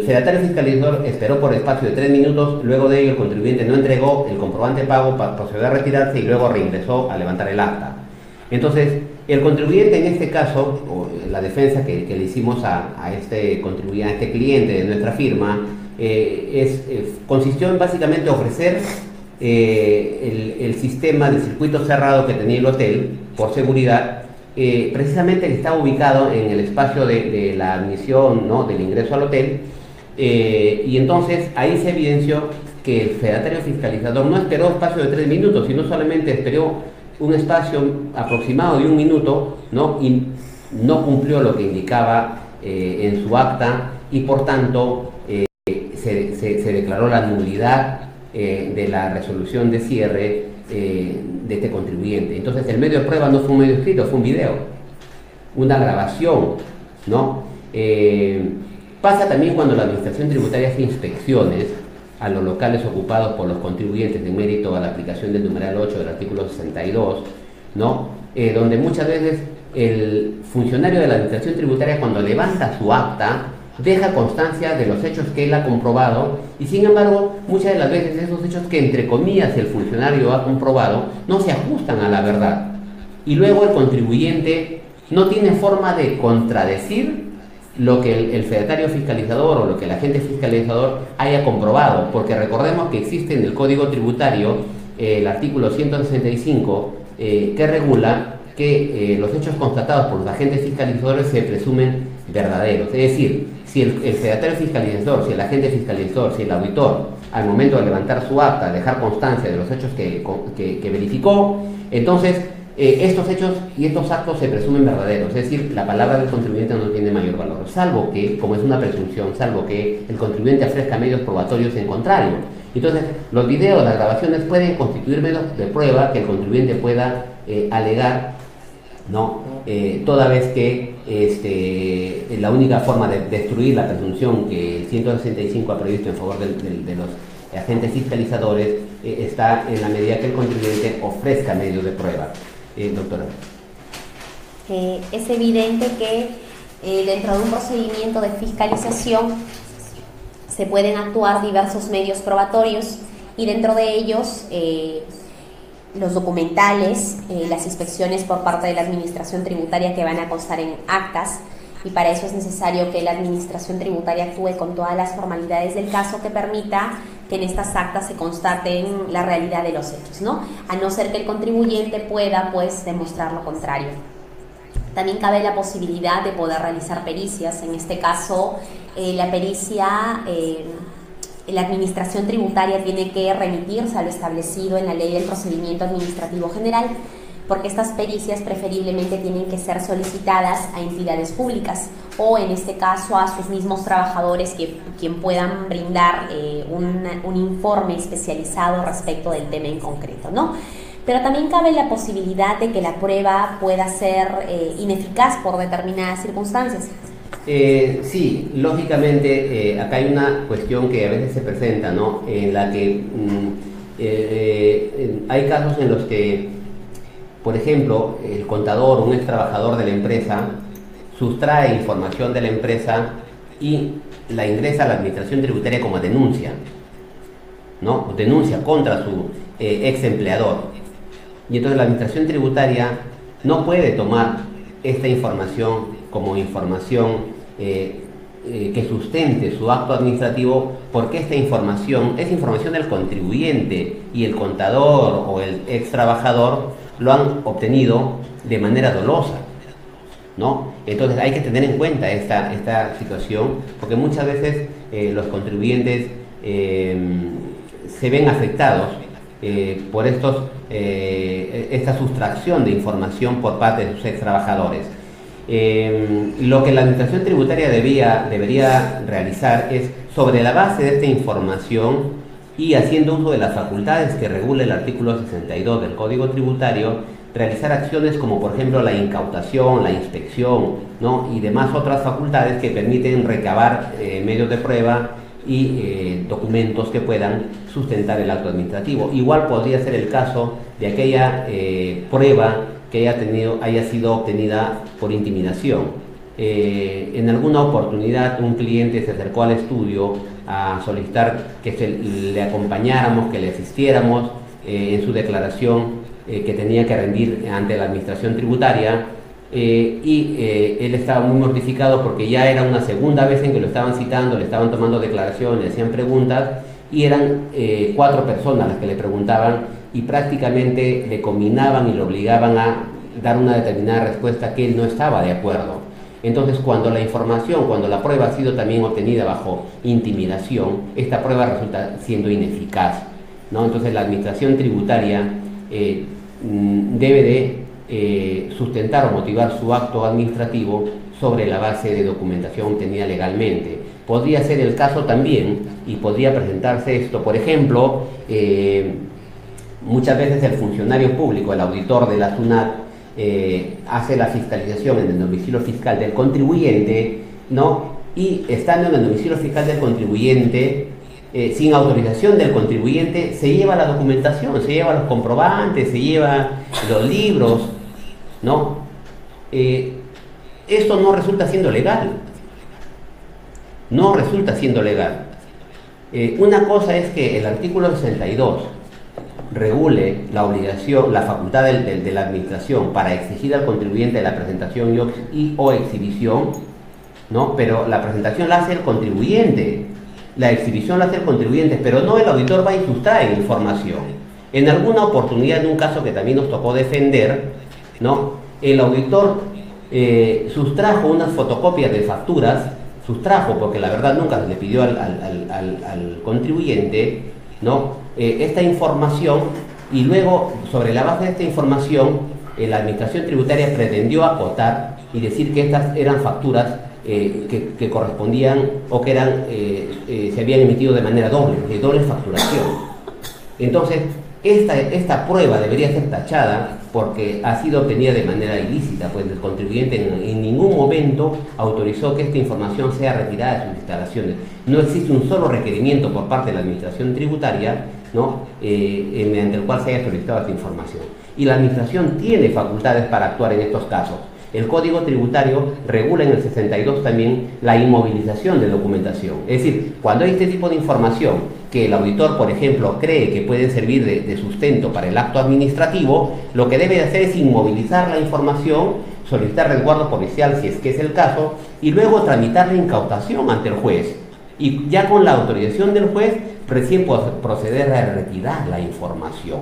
fedatario fiscalizador esperó por espacio de 3 minutos, luego de ello el contribuyente no entregó el comprobante de pago, procedió a retirarse y luego reingresó a levantar el acta. Entonces, el contribuyente en este caso, o la defensa que le hicimos a este contribuyente, a este cliente de nuestra firma, consistió en básicamente ofrecer el sistema de circuito cerrado que tenía el hotel por seguridad, precisamente que estaba ubicado en el espacio de la admisión, ¿no? Del ingreso al hotel, y entonces ahí se evidenció que el fedatario fiscalizador no esperó espacio de 3 minutos, sino solamente esperó un espacio aproximado de 1 minuto, ¿no? Y no cumplió lo que indicaba en su acta, y por tanto se declaró la nulidad de la resolución de cierre de este contribuyente. Entonces el medio de prueba no fue un medio escrito, fue un video, una grabación, ¿no? Pasa también cuando la administración tributaria hace inspecciones a los locales ocupados por los contribuyentes en mérito a la aplicación del numeral 8 del artículo 62, ¿no? Donde muchas veces el funcionario de la administración tributaria, cuando levanta su acta, deja constancia de los hechos que él ha comprobado, y sin embargo muchas de las veces esos hechos que entre comillas el funcionario ha comprobado no se ajustan a la verdad, y luego el contribuyente no tiene forma de contradecir lo que el fedatario fiscalizador o lo que el agente fiscalizador haya comprobado, porque recordemos que existe en el Código Tributario el artículo 165 que regula que los hechos constatados por los agentes fiscalizadores se presumen verdaderos. Es decir, si el fedatario fiscalizador, si el agente fiscalizador, si el auditor, al momento de levantar su acta, dejar constancia de los hechos que verificó, entonces estos hechos y estos actos se presumen verdaderos. Es decir, la palabra del contribuyente no tiene mayor valor, salvo que, como es una presunción, salvo que el contribuyente ofrezca medios probatorios en contrario. Entonces, los videos, las grabaciones pueden constituir medios de prueba que el contribuyente pueda alegar, ¿no? Toda vez que la única forma de destruir la presunción que el 165 ha previsto en favor de los agentes fiscalizadores está en la medida que el contribuyente ofrezca medios de prueba. Doctora. Es evidente que dentro de un procedimiento de fiscalización se pueden actuar diversos medios probatorios, y dentro de ellos los documentales, las inspecciones por parte de la Administración Tributaria que van a constar en actas, y para eso es necesario que la Administración Tributaria actúe con todas las formalidades del caso que permita que en estas actas se constaten la realidad de los hechos, ¿no? A no ser que el contribuyente pueda, pues, demostrar lo contrario. También cabe la posibilidad de poder realizar pericias. En este caso, la pericia, la Administración Tributaria tiene que remitirse a lo establecido en la Ley del Procedimiento Administrativo General, porque estas pericias preferiblemente tienen que ser solicitadas a entidades públicas o en este caso a sus mismos trabajadores quien puedan brindar un informe especializado respecto del tema en concreto, ¿no? Pero también cabe la posibilidad de que la prueba pueda ser ineficaz por determinadas circunstancias. Sí, lógicamente acá hay una cuestión que a veces se presenta, ¿no? En la que hay casos en los que, por ejemplo, el contador, un ex trabajador de la empresa, sustrae información de la empresa y la ingresa a la Administración Tributaria como denuncia, ¿no? Denuncia contra su ex empleador. Y entonces la Administración Tributaria no puede tomar esta información como información que sustente su acto administrativo, porque esta información es información del contribuyente y el contador o el ex trabajador lo han obtenido de manera dolosa, ¿no? Entonces hay que tener en cuenta esta situación, porque muchas veces los contribuyentes se ven afectados por esta sustracción de información por parte de sus ex trabajadores. Lo que la Administración Tributaria debería realizar es, sobre la base de esta información y haciendo uso de las facultades que regula el artículo 62 del Código Tributario, realizar acciones como por ejemplo la incautación, la inspección, ¿no? Y demás otras facultades que permiten recabar medios de prueba y documentos que puedan sustentar el acto administrativo. Igual podría ser el caso de aquella prueba que haya sido obtenida por intimidación. En alguna oportunidad un cliente se acercó al estudio a solicitar que le acompañáramos, que le asistiéramos en su declaración que tenía que rendir ante la Administración Tributaria, y él estaba muy mortificado porque ya era una segunda vez en que lo estaban citando, le estaban tomando declaraciones, le hacían preguntas y eran 4 personas las que le preguntaban y prácticamente le combinaban y le obligaban a dar una determinada respuesta que él no estaba de acuerdo. Entonces, cuando la prueba ha sido también obtenida bajo intimidación, esta prueba resulta siendo ineficaz, ¿no? Entonces, la Administración Tributaria debe de sustentar o motivar su acto administrativo sobre la base de documentación obtenida legalmente. Podría ser el caso también, y podría presentarse esto, por ejemplo, muchas veces el funcionario público, el auditor de la SUNAT, hace la fiscalización en el domicilio fiscal del contribuyente, ¿no? Y estando en el domicilio fiscal del contribuyente, sin autorización del contribuyente, se lleva la documentación, se lleva los comprobantes, se lleva los libros, ¿no? Esto no resulta siendo legal. No resulta siendo legal. Una cosa es que el artículo 62 regule la obligación, la facultad de la administración para exigir al contribuyente la presentación o exhibición, ¿no? Pero la presentación la hace el contribuyente, la exhibición la hace el contribuyente, pero no el auditor va y sustrae información. En alguna oportunidad, en un caso que también nos tocó defender, ¿no? El auditor sustrajo unas fotocopias de facturas, porque la verdad nunca se le pidió al contribuyente, ¿no? Esta información, y luego sobre la base de esta información la Administración Tributaria pretendió acotar y decir que estas eran facturas que correspondían o que se habían emitido de manera doble, de doble facturación. Entonces esta prueba debería ser tachada porque ha sido obtenida de manera ilícita, pues el contribuyente en ningún momento autorizó que esta información sea retirada de sus instalaciones. No existe un solo requerimiento por parte de la Administración Tributaria, ¿no? Mediante el cual se haya solicitado esta información. Y la Administración tiene facultades para actuar en estos casos. El Código Tributario regula en el 62 también la inmovilización de documentación. Es decir, cuando hay este tipo de información que el auditor, por ejemplo, cree que puede servir de sustento para el acto administrativo, lo que debe hacer es inmovilizar la información, solicitar resguardo policial si es que es el caso, y luego tramitar la incautación ante el juez. Y ya con la autorización del juez, recién proceder a retirar la información.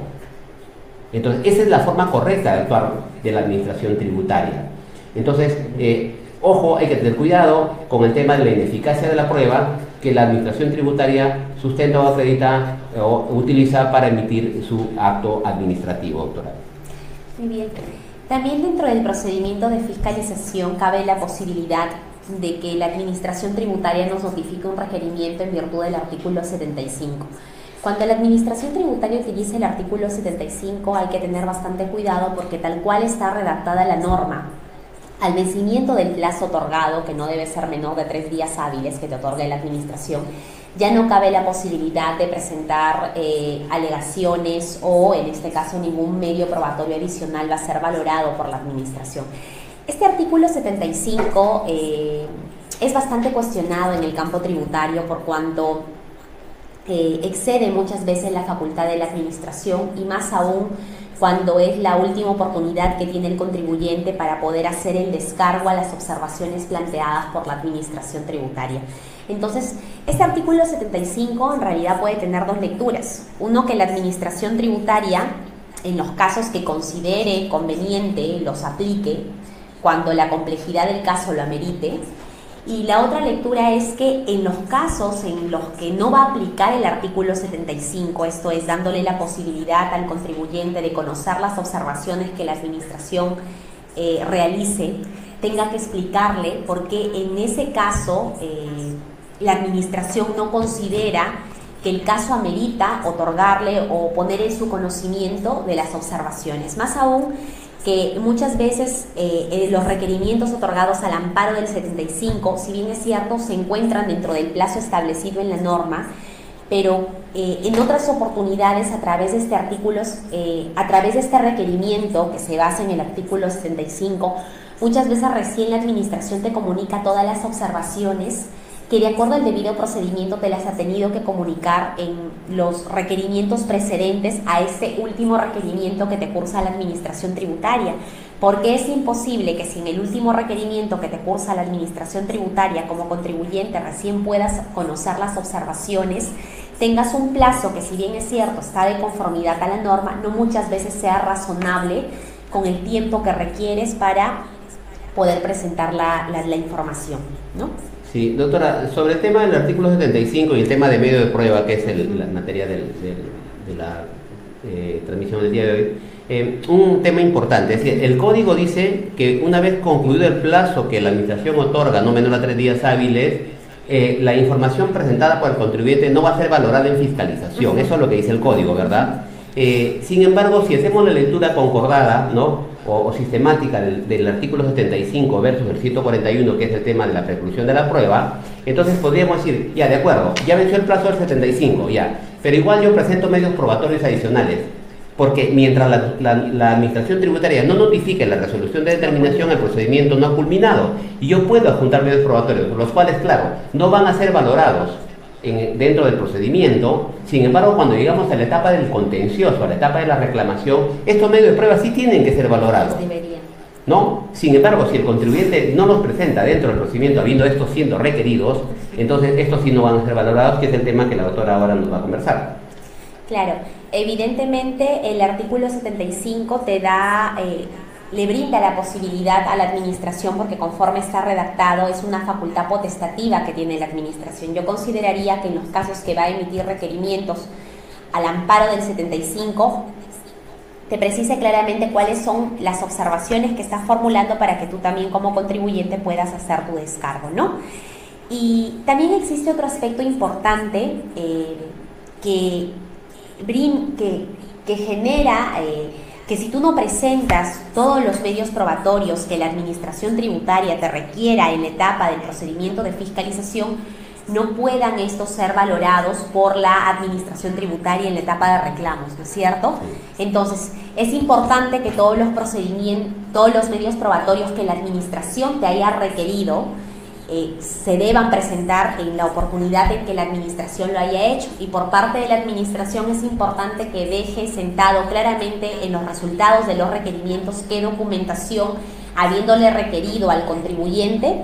Entonces, esa es la forma correcta de actuar de la administración tributaria. Entonces, ojo, hay que tener cuidado con el tema de la ineficacia de la prueba que la administración tributaria sustenta o acredita o utiliza para emitir su acto administrativo, doctora. Muy bien. También dentro del procedimiento de fiscalización cabe la posibilidad de que la administración tributaria nos notifique un requerimiento en virtud del artículo 75. Cuando la administración tributaria utiliza el artículo 75 hay que tener bastante cuidado porque tal cual está redactada la norma, al vencimiento del plazo otorgado, que no debe ser menor de 3 días hábiles que te otorgue la administración, ya no cabe la posibilidad de presentar alegaciones o, en este caso, ningún medio probatorio adicional va a ser valorado por la administración. Este artículo 75 es bastante cuestionado en el campo tributario por cuanto excede muchas veces la facultad de la administración y más aún cuando es la última oportunidad que tiene el contribuyente para poder hacer el descargo a las observaciones planteadas por la administración tributaria. Entonces, este artículo 75 en realidad puede tener 2 lecturas. Uno, que la administración tributaria, en los casos que considere conveniente, los aplique cuando la complejidad del caso lo amerite. Y la otra lectura es que en los casos en los que no va a aplicar el artículo 75, esto es, dándole la posibilidad al contribuyente de conocer las observaciones que la administración realice, tenga que explicarle por qué en ese caso la administración no considera que el caso amerita otorgarle o poner en su conocimiento de las observaciones. Más aún, que muchas veces los requerimientos otorgados al amparo del 75, si bien es cierto, se encuentran dentro del plazo establecido en la norma, pero en otras oportunidades a través de este requerimiento que se basa en el artículo 75, muchas veces recién la administración te comunica todas las observaciones que de acuerdo al debido procedimiento te las ha tenido que comunicar en los requerimientos precedentes a este último requerimiento que te cursa la administración tributaria. Porque es imposible que si en el último requerimiento que te cursa la administración tributaria como contribuyente recién puedas conocer las observaciones, tengas un plazo que, si bien es cierto, está de conformidad a la norma, no muchas veces sea razonable con el tiempo que requieres para poder presentar la información, ¿no? Sí, doctora, sobre el tema del artículo 75 y el tema de medio de prueba, que es la materia de la transmisión del día de hoy, un tema importante, es decir, el código dice que una vez concluido el plazo que la administración otorga, no menor a 3 días hábiles, la información presentada por el contribuyente no va a ser valorada en fiscalización. Eso es lo que dice el código, ¿verdad? Sin embargo, si hacemos la lectura concordada, ¿no?, o sistemática del artículo 75 versus el 141, que es el tema de la preclusión de la prueba, entonces podríamos decir, ya, de acuerdo, ya venció el plazo del 75, ya, pero igual yo presento medios probatorios adicionales, porque mientras la administración tributaria no notifique la resolución de determinación, el procedimiento no ha culminado, y yo puedo adjuntar medios probatorios, los cuales, claro, no van a ser valorados dentro del procedimiento. Sin embargo, cuando llegamos a la etapa del contencioso, a la etapa de la reclamación, estos medios de prueba sí tienen que ser valorados, ¿no? Sin embargo, si el contribuyente no los presenta dentro del procedimiento, habiendo estos siendo requeridos, entonces estos sí no van a ser valorados, que es el tema que la doctora ahora nos va a conversar. Claro, evidentemente el artículo 75 te da... le brinda la posibilidad a la administración, porque conforme está redactado es una facultad potestativa que tiene la administración. Yo consideraría que en los casos que va a emitir requerimientos al amparo del 75, te precise claramente cuáles son las observaciones que estás formulando para que tú también como contribuyente puedas hacer tu descargo, ¿no? Y también existe otro aspecto importante que genera... que si tú no presentas todos los medios probatorios que la administración tributaria te requiera en la etapa del procedimiento de fiscalización, no puedan estos ser valorados por la administración tributaria en la etapa de reclamos, ¿no es cierto? Entonces, es importante que todos los procedimientos, todos los medios probatorios que la administración te haya requerido, se deban presentar en la oportunidad en que la administración lo haya hecho, y por parte de la administración es importante que deje sentado claramente en los resultados de los requerimientos qué documentación, habiéndole requerido al contribuyente,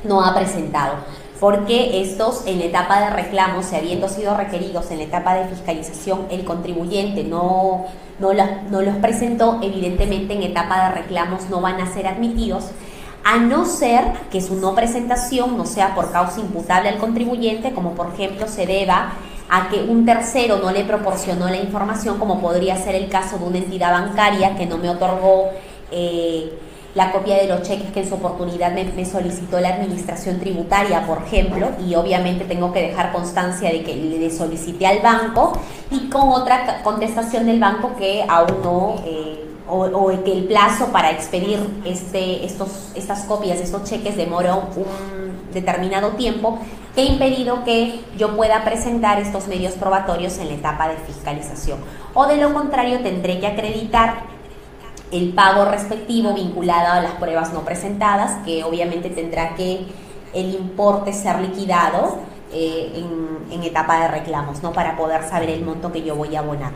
no ha presentado, porque estos en la etapa de reclamos, si habiendo sido requeridos en la etapa de fiscalización, el contribuyente no los presentó, evidentemente en etapa de reclamos no van a ser admitidos, a no ser que su no presentación no sea por causa imputable al contribuyente, como por ejemplo se deba a que un tercero no le proporcionó la información, como podría ser el caso de una entidad bancaria que no me otorgó la copia de los cheques que en su oportunidad me solicitó la administración tributaria, por ejemplo, y obviamente tengo que dejar constancia de que le solicité al banco, y con otra contestación del banco que aún no... o que el plazo para expedir estas copias, estos cheques, demoró un determinado tiempo, que ha impedido que yo pueda presentar estos medios probatorios en la etapa de fiscalización. O de lo contrario, tendré que acreditar el pago respectivo vinculado a las pruebas no presentadas, que obviamente tendrá que el importe ser liquidado en etapa de reclamos, ¿no? Para poder saber el monto que yo voy a abonar.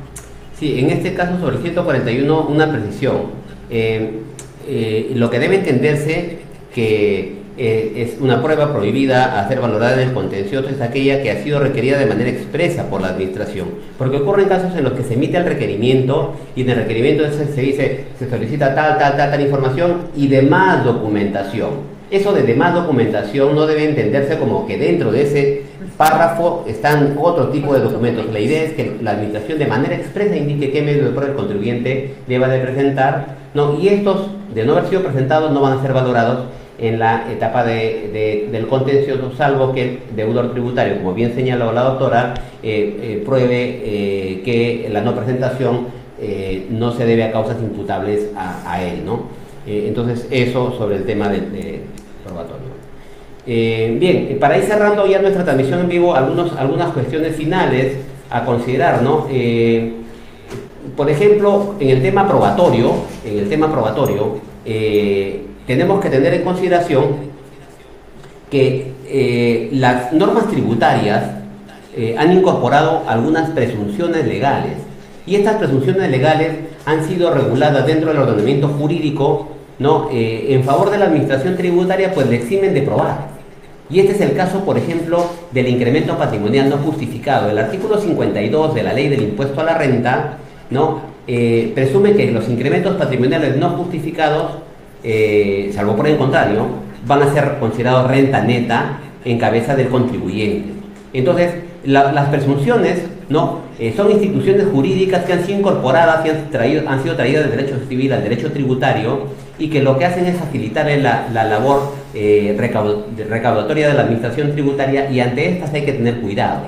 Sí, en este caso sobre el 141 una precisión. Lo que debe entenderse que es una prueba prohibida a ser valorada en el contencioso es aquella que ha sido requerida de manera expresa por la administración, porque ocurren casos en los que se emite el requerimiento y en el requerimiento se dice, se solicita tal información y demás documentación. Eso de demás documentación no debe entenderse como que dentro de ese párrafo están otro tipo de documentos. La idea es que la administración de manera expresa indique qué medio de prueba el contribuyente deba de presentar, ¿no? Y estos, de no haber sido presentados, no van a ser valorados en la etapa del contencioso, salvo que el deudor tributario, como bien señaló la doctora, pruebe que la no presentación no se debe a causas imputables a él, ¿no? Entonces, eso sobre el tema del probatorio. Bien, para ir cerrando ya nuestra transmisión en vivo, algunas cuestiones finales a considerar, ¿no? Por ejemplo, en el tema probatorio, tenemos que tener en consideración que las normas tributarias han incorporado algunas presunciones legales, y estas presunciones legales han sido reguladas dentro del ordenamiento jurídico, ¿no? En favor de la administración tributaria, pues le eximen de probar. Y este es el caso, por ejemplo, del incremento patrimonial no justificado. El artículo 52 de la Ley del Impuesto a la Renta, ¿no? Presume que los incrementos patrimoniales no justificados, salvo por el contrario, van a ser considerados renta neta en cabeza del contribuyente. Entonces, las presunciones, ¿no? Son instituciones jurídicas que han sido incorporadas y han sido traídas del derecho civil al derecho tributario, y que lo que hacen es facilitar la labor recaudatoria de la administración tributaria, y ante estas hay que tener cuidado.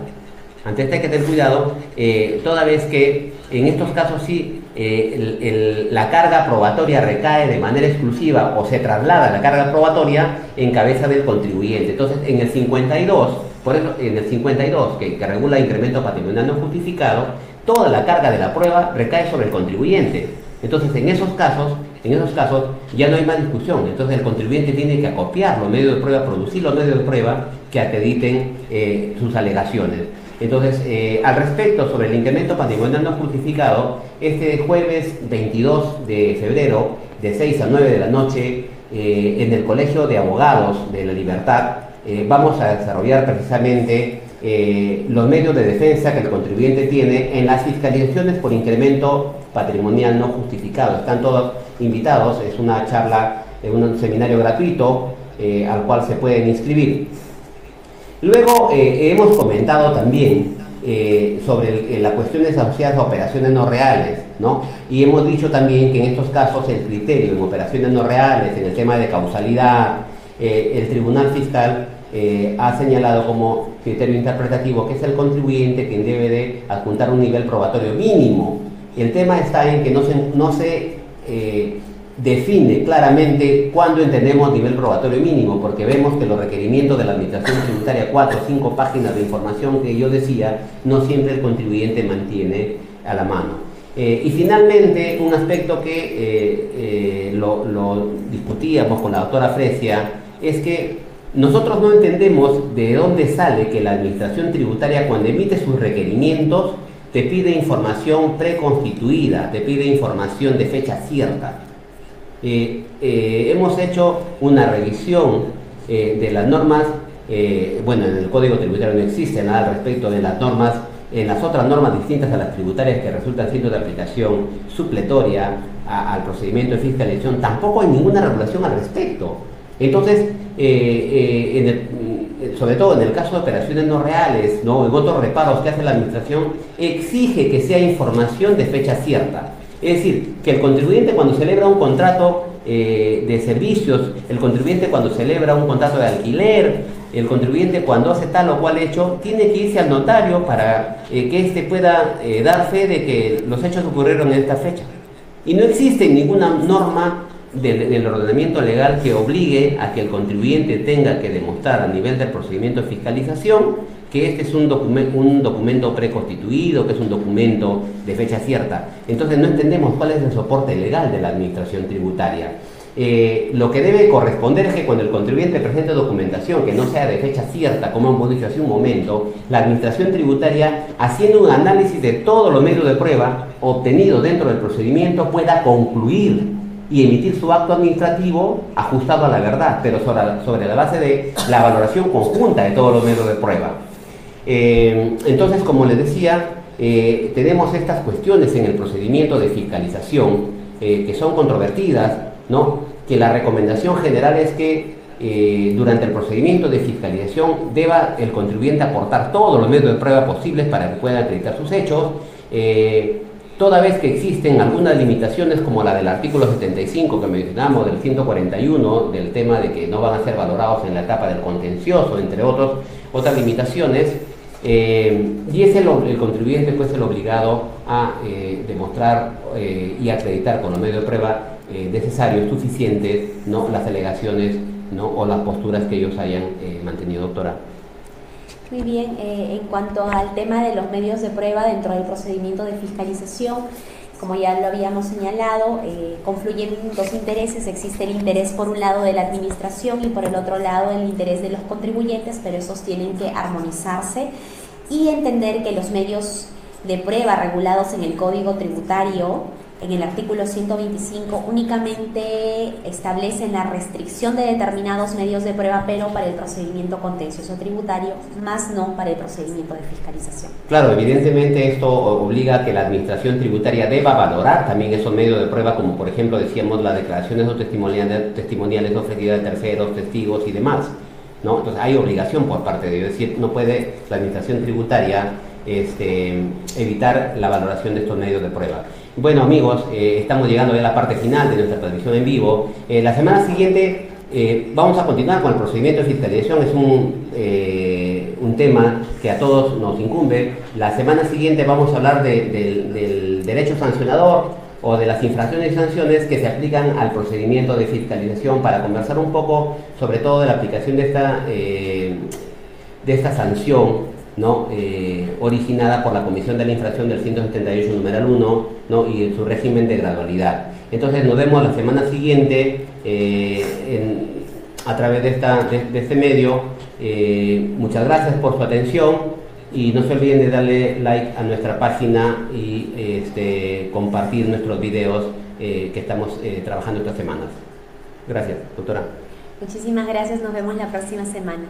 Toda vez que en estos casos sí la carga probatoria recae de manera exclusiva o se traslada la carga probatoria en cabeza del contribuyente. Entonces, en el 52, por eso, en el 52 que regula el incremento patrimonial no justificado, toda la carga de la prueba recae sobre el contribuyente. Entonces, en esos casos ya no hay más discusión. Entonces, el contribuyente tiene que acopiar los medios de prueba, producir los medios de prueba que acrediten sus alegaciones. Entonces, al respecto, sobre el incremento patrimonial no justificado, este jueves 22 de febrero, de 6 a 9 de la noche, en el Colegio de Abogados de La Libertad, vamos a desarrollar precisamente los medios de defensa que el contribuyente tiene en las fiscalizaciones por incremento patrimonial no justificado. Están todos invitados, es una charla, un seminario gratuito al cual se pueden inscribir. Luego hemos comentado también sobre las cuestiones asociadas a operaciones no reales, ¿no? Y hemos dicho también que en estos casos el criterio en operaciones no reales, en el tema de causalidad, el Tribunal Fiscal ha señalado como criterio interpretativo que es el contribuyente quien debe de adjuntar un nivel probatorio mínimo. El tema está en que no se define claramente cuándo entendemos nivel probatorio mínimo, porque vemos que los requerimientos de la Administración Tributaria, 4 o 5 páginas de información que yo decía, no siempre el contribuyente mantiene a la mano. Y finalmente, un aspecto que lo discutíamos con la doctora Fresia, es que nosotros no entendemos de dónde sale que la Administración Tributaria, cuando emite sus requerimientos, te pide información preconstituida, te pide información de fecha cierta. Hemos hecho una revisión de las normas, bueno, en el Código Tributario no existe nada al respecto de las normas, en las otras normas distintas a las tributarias que resultan siendo de aplicación supletoria al procedimiento de fiscalización, tampoco hay ninguna regulación al respecto. Entonces, sobre todo en el caso de operaciones no reales, ¿no?, en otros reparos que hace la Administración, exige que sea información de fecha cierta. Es decir, que el contribuyente cuando celebra un contrato de servicios, el contribuyente cuando celebra un contrato de alquiler, el contribuyente cuando hace tal o cual hecho, tiene que irse al notario para que éste pueda dar fe de que los hechos ocurrieron en esta fecha. Y no existe ninguna norma del ordenamiento legal que obligue a que el contribuyente tenga que demostrar a nivel del procedimiento de fiscalización que este es un documento preconstituido, que es un documento de fecha cierta. Entonces no entendemos cuál es el soporte legal de la Administración Tributaria. Lo que debe corresponder es que cuando el contribuyente presente documentación que no sea de fecha cierta, como hemos dicho hace un momento, la Administración Tributaria, haciendo un análisis de todos los medios de prueba obtenidos dentro del procedimiento, pueda concluir y emitir su acto administrativo ajustado a la verdad, pero sobre la base de la valoración conjunta de todos los medios de prueba. Entonces, como les decía, tenemos estas cuestiones en el procedimiento de fiscalización que son controvertidas, ¿no?, que la recomendación general es que durante el procedimiento de fiscalización deba el contribuyente aportar todos los medios de prueba posibles para que pueda acreditar sus hechos, toda vez que existen algunas limitaciones como la del artículo 75 que mencionamos, del 141, del tema de que no van a ser valorados en la etapa del contencioso, entre otras limitaciones, y es el contribuyente pues el obligado a demostrar y acreditar con los medios de prueba necesarios, suficientes, ¿no?, las alegaciones, ¿no?, o las posturas que ellos hayan mantenido, doctora. Muy bien, en cuanto al tema de los medios de prueba dentro del procedimiento de fiscalización, como ya lo habíamos señalado, confluyen dos intereses. Existe el interés por un lado de la administración y por el otro lado el interés de los contribuyentes, pero esos tienen que armonizarse y entender que los medios de prueba regulados en el Código Tributario, en el artículo 125, únicamente establecen la restricción de determinados medios de prueba, pero para el procedimiento contencioso tributario, más no para el procedimiento de fiscalización. Claro, evidentemente esto obliga a que la Administración Tributaria deba valorar también esos medios de prueba, como por ejemplo decíamos las declaraciones o testimoniales ofrecidas de terceros, testigos y demás, ¿no? Entonces hay obligación por parte de ellos, es decir, no puede la Administración Tributaria evitar la valoración de estos medios de prueba. Bueno, amigos, estamos llegando ya a la parte final de nuestra transmisión en vivo. La semana siguiente vamos a continuar con el procedimiento de fiscalización. Es un tema que a todos nos incumbe. La semana siguiente vamos a hablar del derecho sancionador o de las infracciones y sanciones que se aplican al procedimiento de fiscalización, para conversar un poco sobre todo de la aplicación de esta sanción, ¿no?, originada por la comisión de la infracción del 178 numeral 1, ¿no?, y su régimen de gradualidad. Entonces nos vemos la semana siguiente a través de este medio. Muchas gracias por su atención y no se olviden de darle like a nuestra página y compartir nuestros videos que estamos trabajando estas semanas. Gracias, doctora. Muchísimas gracias, nos vemos la próxima semana.